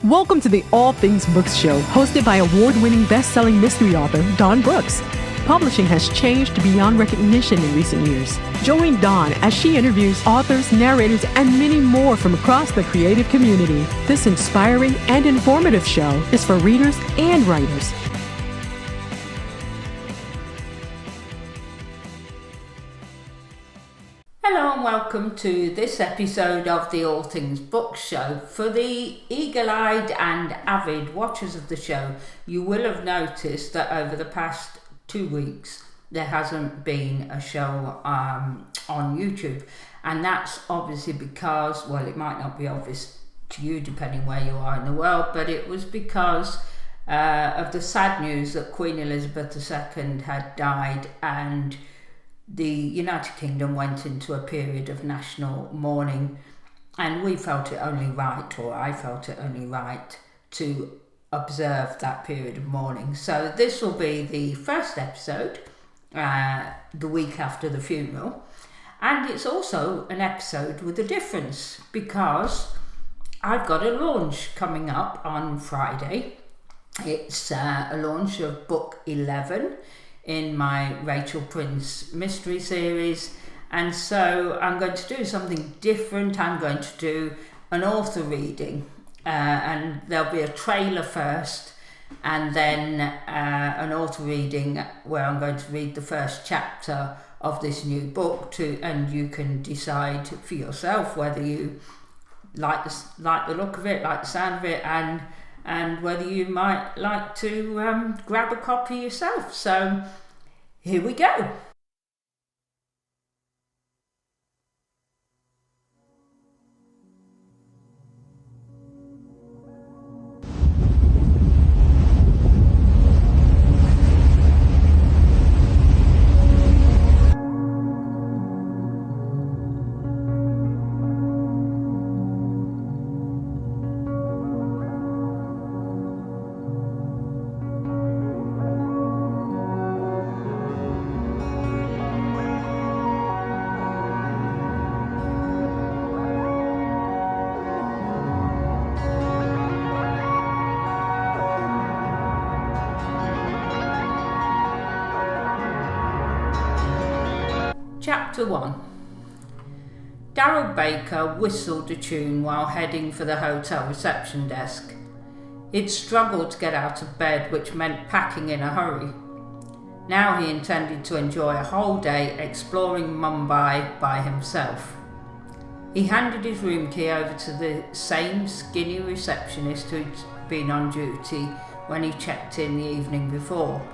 Welcome to the All Things Books Show, hosted by award-winning best-selling mystery author Dawn Brookes. Publishing has changed beyond recognition in recent years. Join Dawn as she interviews authors, narrators, and many more from across the creative community. This inspiring and informative show is for readers and writers. Hello and welcome to this episode of the All Things Books Show. For the eagle-eyed and avid watchers of the show, you will have noticed that over the past 2 weeks there hasn't been a show on YouTube, and that's obviously because, well, it might not be obvious to you depending where you are in the world, but it was because of the sad news that Queen Elizabeth II had died, and the United Kingdom went into a period of national mourning, and we felt it only right, or I felt it only right, to observe that period of mourning. So this will be the first episode, the week after the funeral, and it's also an episode with a difference because I've got a launch coming up on Friday. It's a launch of book 11 in my Rachel Prince mystery series, and so I'm going to do something different. I'm going to do an author reading, and there'll be a trailer first and then an author reading where I'm going to read the first chapter of this new book and you can decide for yourself whether you like the look of it, like the sound of it, and whether you might like to grab a copy yourself. So here we go. Chapter 1. Darryl Baker whistled a tune while heading for the hotel reception desk. He'd struggled to get out of bed, which meant packing in a hurry. Now he intended to enjoy a whole day exploring Mumbai by himself. He handed his room key over to the same skinny receptionist who'd been on duty when he checked in the evening before.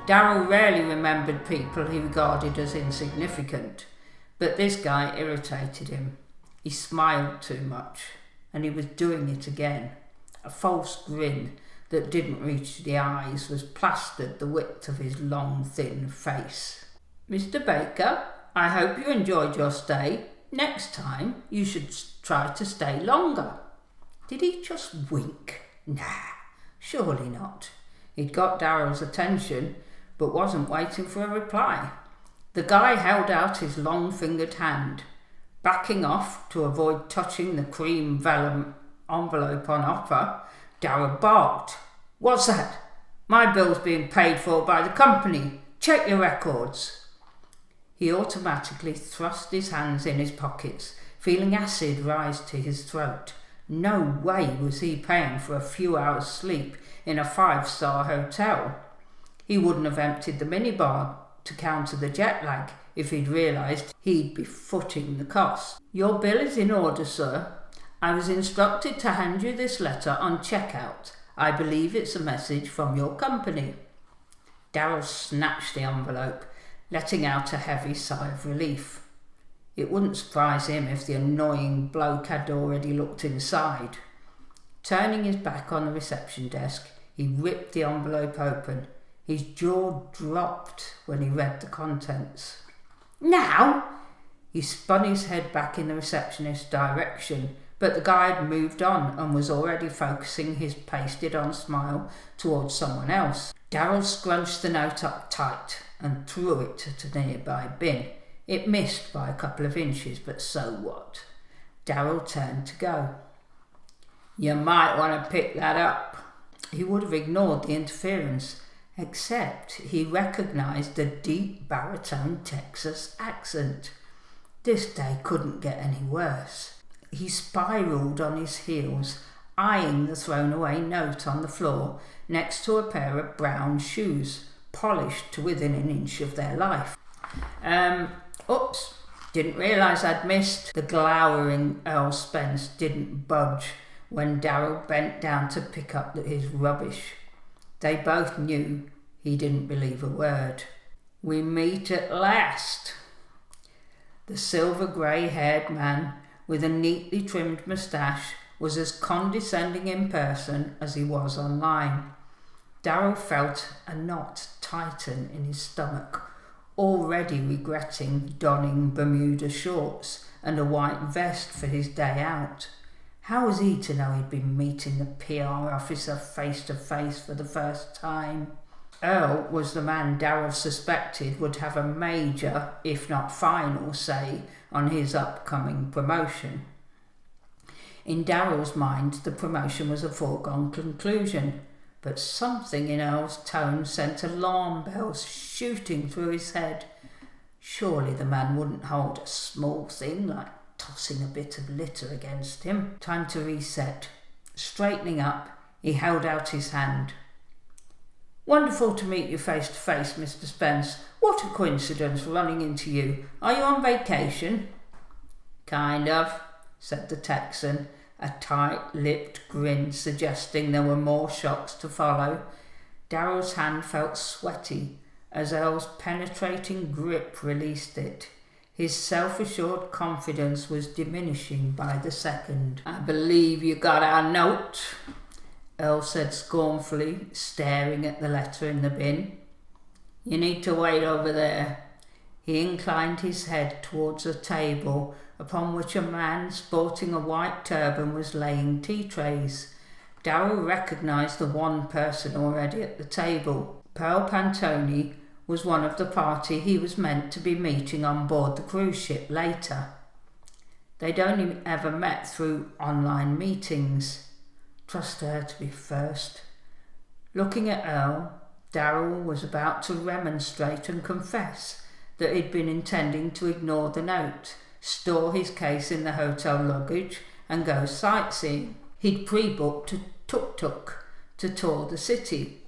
Darryl rarely remembered people he regarded as insignificant, but this guy irritated him. He smiled too much, and he was doing it again. A false grin that didn't reach the eyes was plastered the width of his long, thin face. "Mr. Baker, I hope you enjoyed your stay. Next time, you should try to stay longer." Did he just wink? Nah, surely not. He'd got Darryl's attention, but wasn't waiting for a reply. The guy held out his long-fingered hand. Backing off to avoid touching the cream vellum envelope on offer, Darryl barked. "What's that? My bill's being paid for by the company. Check your records." He automatically thrust his hands in his pockets, feeling acid rise to his throat. No way was he paying for a few hours' sleep in a 5-star hotel. He wouldn't have emptied the minibar to counter the jet lag if he'd realised he'd be footing the cost. "Your bill is in order, sir. I was instructed to hand you this letter on checkout. I believe it's a message from your company." Darryl snatched the envelope, letting out a heavy sigh of relief. It wouldn't surprise him if the annoying bloke had already looked inside. Turning his back on the reception desk, he ripped the envelope open. His jaw dropped when he read the contents. "Now?" He spun his head back in the receptionist's direction, but the guy had moved on and was already focusing his pasted-on smile towards someone else. Darryl scrunched the note up tight and threw it at a nearby bin. It missed by a couple of inches, but so what? Darryl turned to go. You might want to pick that up. He would have ignored the interference, except he recognised the deep baritone Texas accent. This day couldn't get any worse. He spiralled on his heels, eyeing the thrown-away note on the floor next to a pair of brown shoes, polished to within an inch of their life. Oops, didn't realise I'd missed. The glowering Earl Spence didn't budge when Darryl bent down to pick up his rubbish. They both knew he didn't believe a word. We meet at last. The silver-grey-haired man with a neatly trimmed moustache was as condescending in person as he was online. Darryl felt a knot tighten in his stomach, already regretting donning Bermuda shorts and a white vest for his day out. How was he to know he'd been meeting the PR officer face to face for the first time? Earl was the man Darryl suspected would have a major, if not final, say on his upcoming promotion. In Darryl's mind, the promotion was a foregone conclusion, but something in Earl's tone sent alarm bells shooting through his head. Surely the man wouldn't hold a small thing like tossing a bit of litter against him. Time to reset. Straightening up, he held out his hand. Wonderful to meet you face to face, Mr. Spence. What a coincidence running into you. Are you on vacation? Kind of, said the Texan, a tight-lipped grin suggesting there were more shocks to follow. Darryl's hand felt sweaty as Earl's penetrating grip released it. His self-assured confidence was diminishing by the second. I believe you got our note, Earl said scornfully, staring at the letter in the bin. You need to wait over there. He inclined his head towards a table upon which a man sporting a white turban was laying tea trays. Darryl recognised the one person already at the table. Pearl Pantone was one of the party he was meant to be meeting on board the cruise ship later. They'd only ever met through online meetings. Trust her to be first. Looking at Earl, Darryl was about to remonstrate and confess that he'd been intending to ignore the note, store his case in the hotel luggage and go sightseeing. He'd pre-booked a tuk-tuk to tour the city.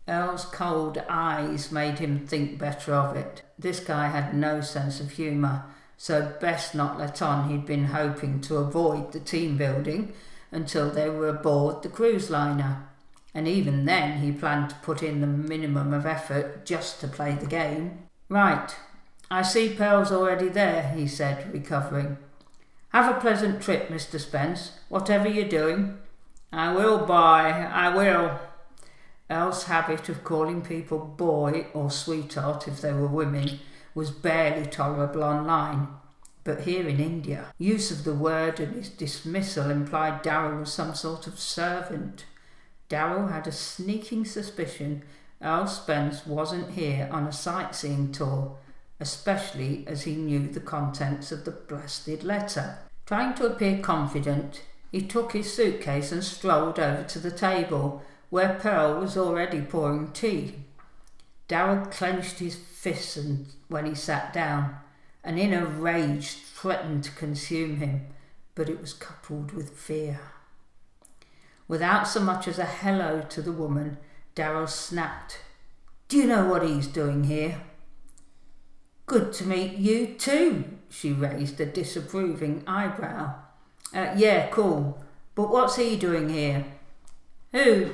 Earl's cold eyes made him think better of it. This guy had no sense of humour, so best not let on he'd been hoping to avoid the team building until they were aboard the cruise liner. And even then he planned to put in the minimum of effort just to play the game. Right, I see Pearl's already there, he said, recovering. Have a pleasant trip, Mr. Spence, whatever you're doing. I will, boy, I will. Earl's habit of calling people boy or sweetheart if they were women was barely tolerable online, but here in India, use of the word and his dismissal implied Darryl was some sort of servant. Darryl had a sneaking suspicion Earl Spence wasn't here on a sightseeing tour, especially as he knew the contents of the blasted letter. Trying to appear confident, he took his suitcase and strolled over to the table, where Pearl was already pouring tea. Darryl clenched his fists when he sat down. An inner rage threatened to consume him, but it was coupled with fear. Without so much as a hello to the woman, Darryl snapped, "Do you know what he's doing here?" "Good to meet you too," she raised a disapproving eyebrow. Yeah, cool. But what's he doing here?" "Who?"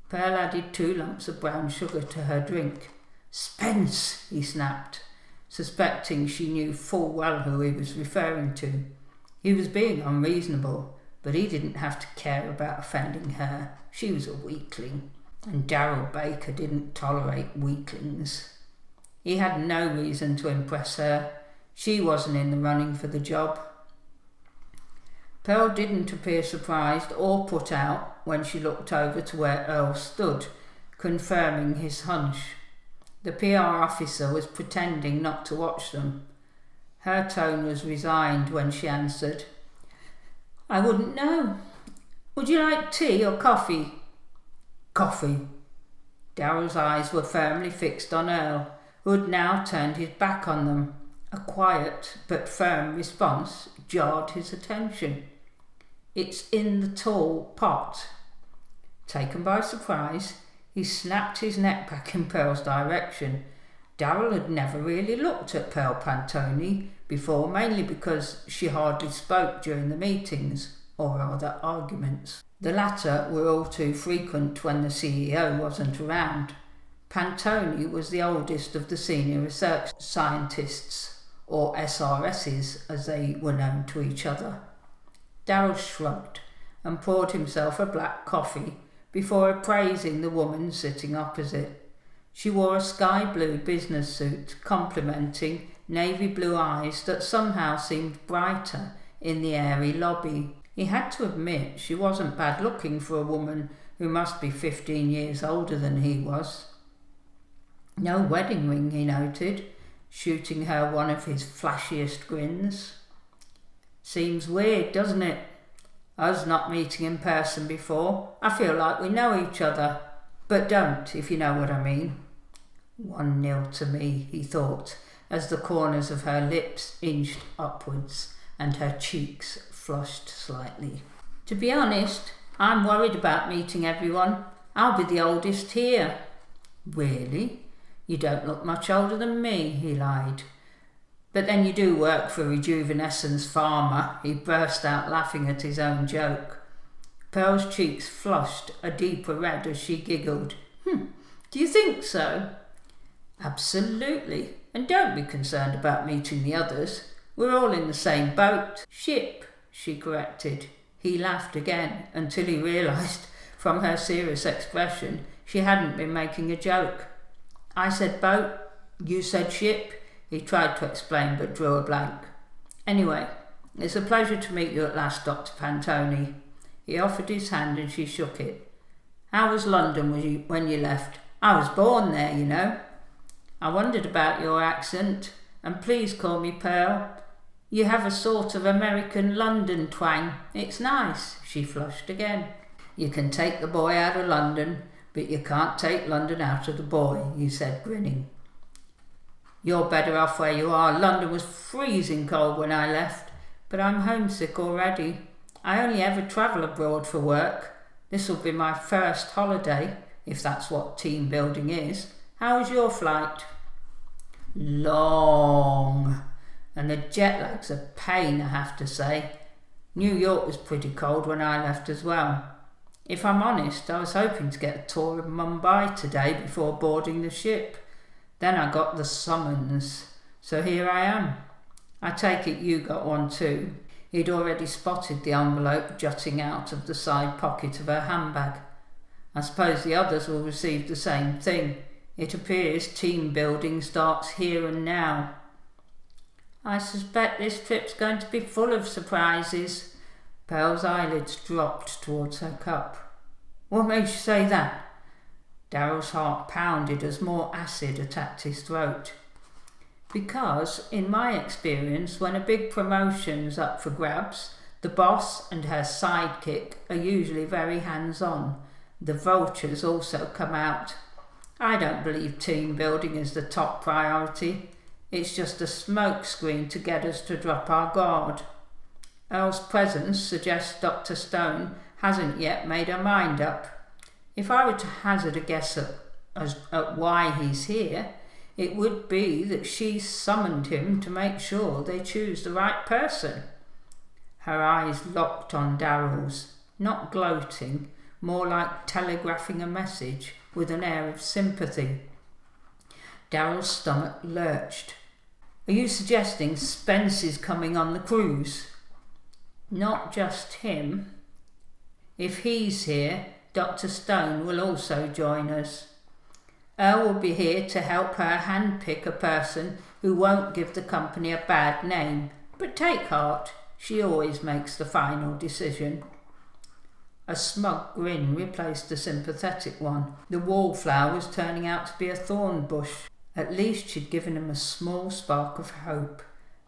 Pearl added 2 lumps of brown sugar to her drink. "Spence," he snapped, suspecting she knew full well who he was referring to. He was being unreasonable, but he didn't have to care about offending her. She was a weakling, and Darryl Baker didn't tolerate weaklings. He had no reason to impress her. She wasn't in the running for the job. Pearl didn't appear surprised or put out when she looked over to where Earl stood, confirming his hunch. The PR officer was pretending not to watch them. Her tone was resigned when she answered, "I wouldn't know. Would you like tea or coffee? Coffee. Daryl's eyes were firmly fixed on Earl, who had now turned his back on them. A quiet but firm response jarred his attention. It's in the tall pot. Taken by surprise, he snapped his neck back in Pearl's direction. Daryl had never really looked at Pearl Pantone before, mainly because she hardly spoke during the meetings, or rather arguments. The latter were all too frequent when the CEO wasn't around. Pantone was the oldest of the senior research scientists, or SRSs as they were known to each other. Daryl shrugged and poured himself a black coffee before appraising the woman sitting opposite. She wore a sky blue business suit, complementing navy blue eyes that somehow seemed brighter in the airy lobby. He had to admit she wasn't bad looking for a woman who must be 15 years older than he was. No wedding ring, he noted, shooting her one of his flashiest grins. Seems weird, doesn't it? Us not meeting in person before. I feel like we know each other. But don't, if you know what I mean. 1-0 to me, he thought, as the corners of her lips inched upwards and her cheeks flushed slightly. To be honest, I'm worried about meeting everyone. I'll be the oldest here. Really? You don't look much older than me, he lied. But then you do work for Rejuvenescence Pharma, he burst out laughing at his own joke. Pearl's cheeks flushed a deeper red as she giggled. Do you think so? Absolutely. And don't be concerned about meeting the others. We're all in the same boat. Ship, she corrected. He laughed again until he realised from her serious expression she hadn't been making a joke. I said boat, you said ship. He tried to explain but drew a blank. Anyway, it's a pleasure to meet you at last, Dr. Pantone. He offered his hand and she shook it. How was London when you left? I was born there, you know. I wondered about your accent, and please call me Pearl. You have a sort of American London twang. It's nice, she flushed again. You can take the boy out of London, but you can't take London out of the boy, he said, grinning. You're better off where you are. London was freezing cold when I left, but I'm homesick already. I only ever travel abroad for work. This will be my first holiday, if that's what team building is. How was your flight? Long. And the jet lag's a pain, I have to say. New York was pretty cold when I left as well. If I'm honest, I was hoping to get a tour of Mumbai today before boarding the ship. Then I got the summons, so here I am. I take it you got one too. He'd already spotted the envelope jutting out of the side pocket of her handbag. I suppose the others will receive the same thing. It appears team building starts here and now. I suspect this trip's going to be full of surprises. Pearl's eyelids dropped towards her cup. What makes you say that? Daryl's heart pounded as more acid attacked his throat. Because, in my experience, when a big promotion's up for grabs, the boss and her sidekick are usually very hands-on. The vultures also come out. I don't believe team building is the top priority. It's just a smokescreen to get us to drop our guard. Earl's presence suggests Dr. Stone hasn't yet made her mind up. If I were to hazard a guess at why he's here, it would be that she summoned him to make sure they choose the right person. Her eyes locked on Daryl's, not gloating, more like telegraphing a message with an air of sympathy. Daryl's stomach lurched. Are you suggesting Spence is coming on the cruise? Not just him. If he's here, Dr. Stone will also join us. Earl will be here to help her handpick a person who won't give the company a bad name. But take heart, she always makes the final decision. A smug grin replaced the sympathetic one. The wallflower was turning out to be a thorn bush. At least she'd given him a small spark of hope.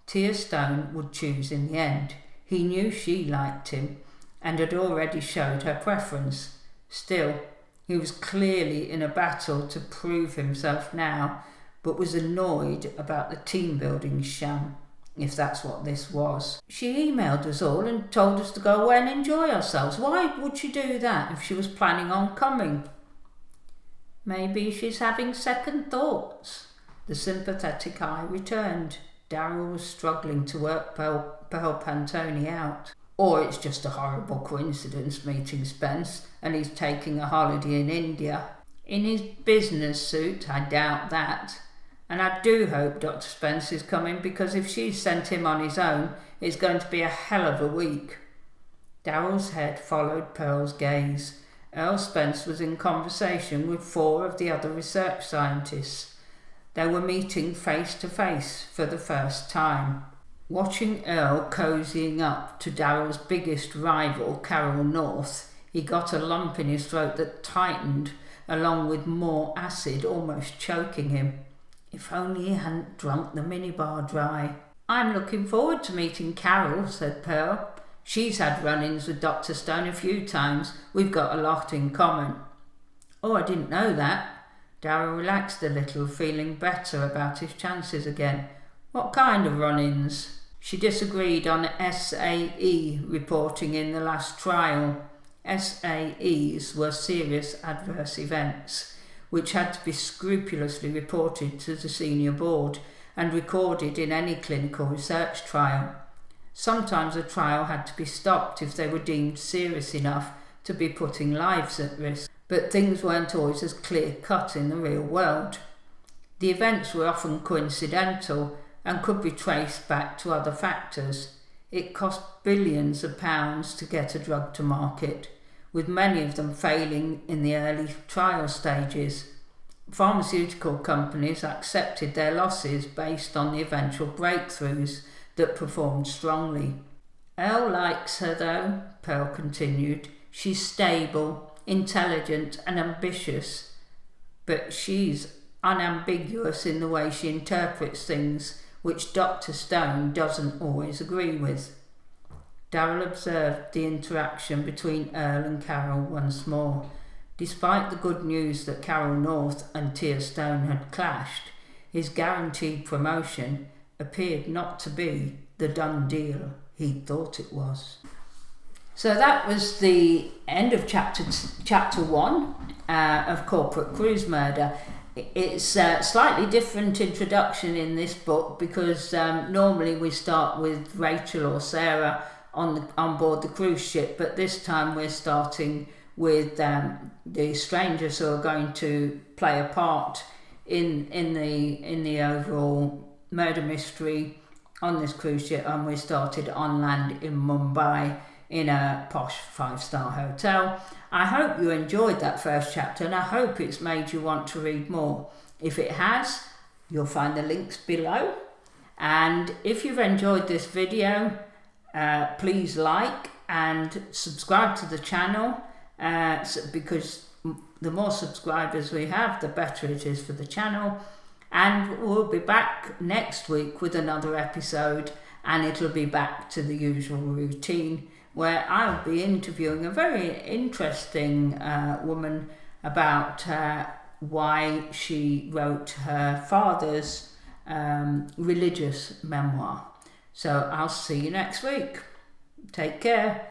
Tia Stone would choose in the end. He knew she liked him, and had already showed her preference. Still, he was clearly in a battle to prove himself now, but was annoyed about the team-building sham, if that's what this was. She emailed us all and told us to go away and enjoy ourselves. Why would she do that if she was planning on coming? Maybe she's having second thoughts. The sympathetic eye returned. Daryl was struggling to work Pearl Pantone out. Or it's just a horrible coincidence meeting Spence and he's taking a holiday in India. In his business suit, I doubt that. And I do hope Dr. Spence is coming, because if she's sent him on his own, it's going to be a hell of a week. Daryl's head followed Pearl's gaze. Earl Spence was in conversation with 4 of the other research scientists. They were meeting face to face for the first time. Watching Earl cozying up to Daryl's biggest rival, Carol North, he got a lump in his throat that tightened, along with more acid almost choking him. If only he hadn't drunk the minibar dry. I'm looking forward to meeting Carol, said Pearl. She's had run-ins with Dr. Stone a few times. We've got a lot in common. Oh, I didn't know that. Daryl relaxed a little, feeling better about his chances again. What kind of run-ins? She disagreed on SAE reporting in the last trial. SAEs were serious adverse events, which had to be scrupulously reported to the senior board and recorded in any clinical research trial. Sometimes a trial had to be stopped if they were deemed serious enough to be putting lives at risk, but things weren't always as clear-cut in the real world. The events were often coincidental and could be traced back to other factors. It cost billions of pounds to get a drug to market, with many of them failing in the early trial stages. Pharmaceutical companies accepted their losses based on the eventual breakthroughs that performed strongly. Earl likes her though, Pearl continued. She's stable, intelligent and ambitious, but she's unambiguous in the way she interprets things, which Dr. Stone doesn't always agree with. Daryl observed the interaction between Earl and Carol once more. Despite the good news that Carol North and Tia Stone had clashed, his guaranteed promotion appeared not to be the done deal he thought it was. So that was the end of chapter 1 of Corporate Cruise Murder. It's a slightly different introduction in this book, because normally we start with Rachel or Sarah on board the cruise ship, but this time we're starting with the strangers who are going to play a part in the overall murder mystery on this cruise ship. And we started on land in Mumbai in a posh 5-star hotel. I hope you enjoyed that first chapter, and I hope it's made you want to read more. If it has, you'll find the links below. And if you've enjoyed this video, please like and subscribe to the channel, because the more subscribers we have, the better it is for the channel. And we'll be back next week with another episode, and it'll be back to the usual routine, where I'll be interviewing a very interesting woman about why she wrote her father's religious memoir. So I'll see you next week. Take care.